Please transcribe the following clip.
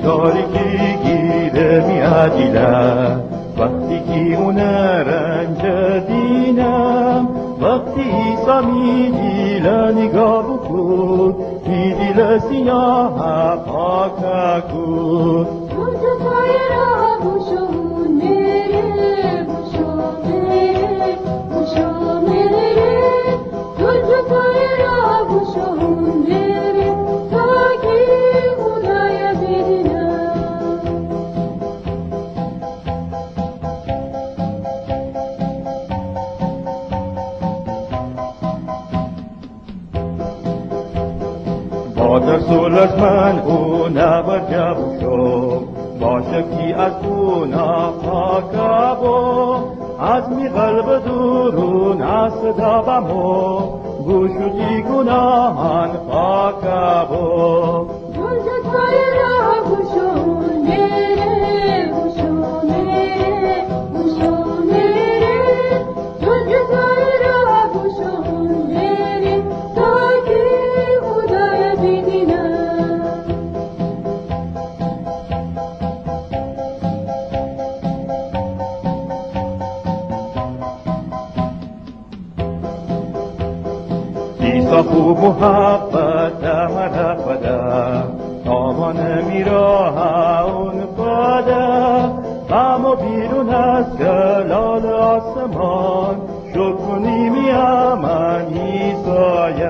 تاریکی گیره میاد دیله وقتی که اون رنج دینم وقتی ایسا می دیله نگاه بکن می دیله سیاه پاک کن تو پای را بوشون میره بوشون میره بوشون میره تو پای را بوشون میره تا کی خدای ببینم با رسول از من او نبرجه بشو باشه کی از او نپاکه با از می قلب درون از صدا بمو گوشودی گناهان پاکه با تو پای را بوشون میره بوشون میره بوشون میره تو پای را بوشون میره تا کی خدای ببینم ایسا خوب محبت مرا فدا تامان میراه اون فدا غم و بیرون از جلال آسمان شکر کنی میامن ایسایه